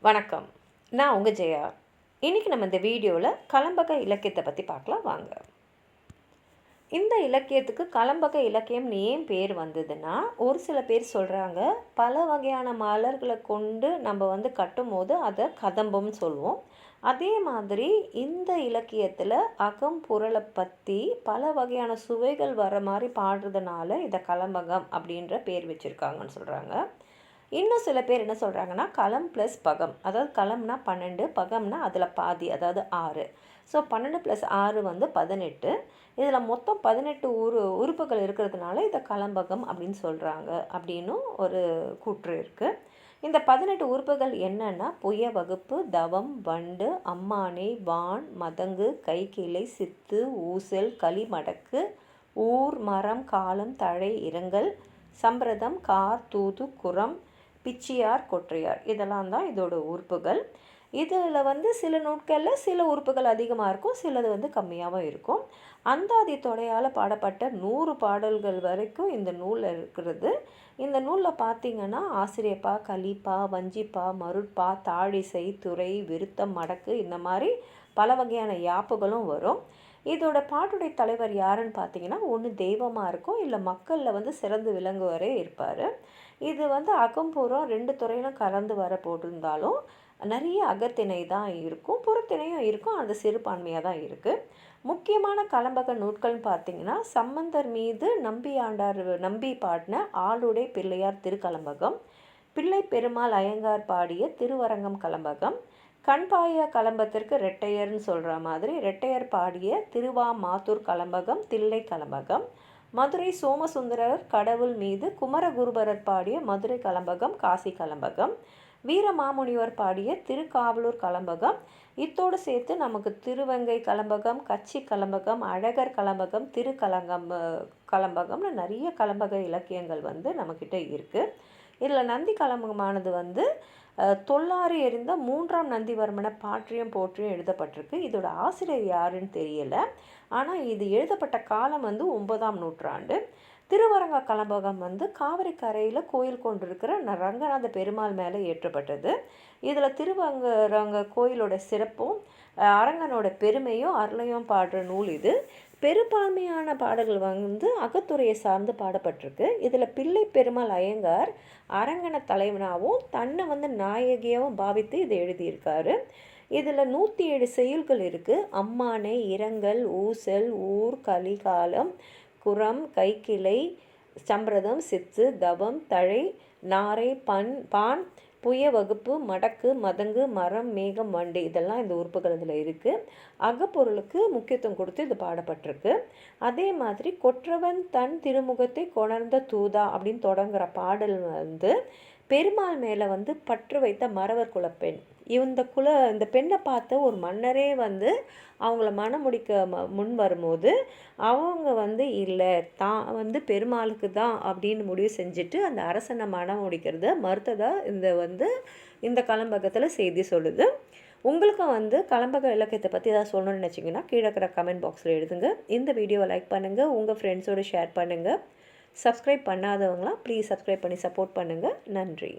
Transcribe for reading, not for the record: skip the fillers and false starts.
வணக்கம். நான் உங்கள் ஜெயா. இன்றைக்கி நம்ம இந்த வீடியோவில் கலம்பக இலக்கியத்தை பற்றி பார்க்கலாம் வாங்க. இந்த இலக்கியத்துக்கு கலம்பக இலக்கியம்னு ஏன் பேர் வந்ததுன்னா, ஒரு சில பேர் சொல்கிறாங்க, பல வகையான மலர்களை கொண்டு நம்ம கட்டும்போது அதை கதம்பம்னு சொல்லுவோம். அதே மாதிரி இந்த இலக்கியத்தில் அகம் புறலை பற்றி பல வகையான சுவைகள் வர மாதிரி பாடுறதுனால இதை கலம்பகம் அப்படின்ற பேர் வச்சுருக்காங்கன்னு சொல்கிறாங்க. இன்னும் சில பேர் என்ன சொல்கிறாங்கன்னா, களம் ப்ளஸ் பகம், அதாவது களம்னா 12, பகம்னா அதில் பாதி, அதாவது 6. ஸோ 12 + 6 18. இதில் மொத்தம் 18 உறுப்புகள் இருக்கிறதுனால இதை கலம்பகம் அப்படின்னு சொல்கிறாங்க அப்படின்னும் ஒரு கூற்று இருக்குது. இந்த 18 உறுப்புகள் என்னென்னா, புய வகுப்பு, தவம், வண்டு, அம்மானை, வான், மதங்கு, கைக்கிளை, சித்து, ஊசல், களிமடக்கு, ஊர், மரம், காலம், தழை, இரங்கல், சம்பிரதம், கார், தூது, குரம், பிச்சியார், கொற்றையார், இதெல்லாம் தான் இதோட உறுப்புகள். இதில் சில நூட்களில் சில உறுப்புகள் அதிகமாக இருக்கும், சிலது கம்மியாகவும் இருக்கும். அந்தாதி தொடையால் பாடப்பட்ட 100 பாடல்கள் வரைக்கும் இந்த நூலில் இருக்கிறது. இந்த நூலில் பார்த்திங்கன்னா ஆசிரியப்பா, கலிப்பா, வஞ்சிப்பா, மருட்பா, தாழிசை, துறை, விருத்தம், மடக்கு, இந்த மாதிரி பல வகையான யாப்புகளும் வரும். இதோட பாட்டுடைய தலைவர் யாருன்னு பார்த்தீங்கன்னா, ஒன்று தெய்வமாக இருக்கும், இல்லை மக்களில் சிறந்து விளங்குவரே இருப்பார். இது அகம்புறம் 2 துறையிலும் கலந்து வர போட்டிருந்தாலும் நிறைய அகத்திணை தான் இருக்கும், புறத்திணையும் இருக்கும், அது சிறுபான்மையாக தான் இருக்குது. முக்கியமான கலம்பக நூட்கள்னு பார்த்திங்கன்னா, சம்பந்தர் மீது நம்பி பாடின ஆளுடை பிள்ளையார் திருக்கலம்பகம், பிள்ளை பெருமாள் ஐயங்கார் பாடிய திருவரங்கம் கலம்பகம், கண்பாய கலம்பத்திற்கு ரெட்டையர்னு சொல்கிற மாதிரி ரெட்டையர் பாடிய திருவாமாத்தூர் கலம்பகம், தில்லை கலம்பகம், மதுரை சோமசுந்தரர் கடவுள் மீது குமரகுருபரர் பாடிய மதுரை கலம்பகம், காசி கலம்பகம், வீரமாமுனிவர் பாடிய திருக்காவலூர் கலம்பகம், இத்தோடு சேர்த்து நமக்கு திருவங்கை கலம்பகம், கச்சி கலம்பகம், அழகர் கலம்பகம், கலம்பகம்னு நிறைய கலம்பக இலக்கியங்கள் நம்மக்கிட்ட இருக்குது. இதில் நந்தி கலம்பகமானது தொல்லாறு எறிந்த 3ஆம் நந்திவர்மனை பாற்றியும் போற்றியும் எழுதப்பட்டிருக்கு. இதோட ஆசிரியர் யாருன்னு தெரியலை, ஆனால் இது எழுதப்பட்ட காலம் 9ஆம் நூற்றாண்டு. திருவரங்க கலம்பகம் காவிரி கரையில் கோயில் கொண்டிருக்கிற ரங்கநாத பெருமாள் மேலே ஏற்றப்பட்டது. இதில் திருவரங்க கோயிலோட சிறப்பும் அரங்கனோட பெருமையும் அருளையும் பாடுற நூல் இது. பெரும்பான்மையான பாடல்கள் அகத்துறையை சார்ந்து பாடப்பட்டிருக்கு. இதில் பிள்ளை பெருமாள் ஐயங்கார் அரங்கன தலைவனாகவும் தன்னை நாயகியாகவும் பாவித்து இதை எழுதியிருக்காரு. இதில் 107 செய்யுள்கள் இருக்குது. அம்மானை, இரங்கல், ஊசல், ஊர், கலிகாலம், குரம், கைக்கிளை, சம்பிரதம், சித்து, தவம், தழை, நாரை, பான், புய வகுப்பு, மடக்கு, மதங்கு, மரம், மேகம், வண்டு, இதெல்லாம் இந்த உறுப்புகள் இதில் இருக்குது. அகப்பொருளுக்கு முக்கியத்துவம் கொடுத்து இது பாடப்பட்டிருக்கு. அதே மாதிரி கொற்றவன் தன் திருமுகத்தை கொணர்ந்த தூதா அப்படின்னு தொடங்குகிற பாடல் பெருமாள் மேலே பற்று வைத்த மறவர் குலப்பெண். இந்த பெண்ணை பார்த்த ஒரு மன்னரே அவங்கள மணமுடிக்க முன் வரும்போது அவங்க இல்லை தான் பெருமாளுக்கு தான் அப்படின்னு முடிவு செஞ்சுட்டு அந்த அரசனை மனம் முடிக்கிறத மறுத்ததாக இந்த கலம்பகத்தில் செய்தி சொல்லுது. உங்களுக்கும் கலம்பக இலக்கியத்தை பற்றி ஏதாவது சொல்லணும்னு நினச்சிங்கன்னா கீழே இருக்கிற கமெண்ட் பாக்ஸில் எழுதுங்க. இந்த வீடியோவை லைக் பண்ணுங்கள், உங்கள் ஃப்ரெண்ட்ஸோடு ஷேர் பண்ணுங்கள். சப்ஸ்கிரைப் பண்ணாதவங்களாம் ப்ளீஸ் சப்ஸ்கிரைப் பண்ணி சப்போர்ட் பண்ணுங்கள். நன்றி.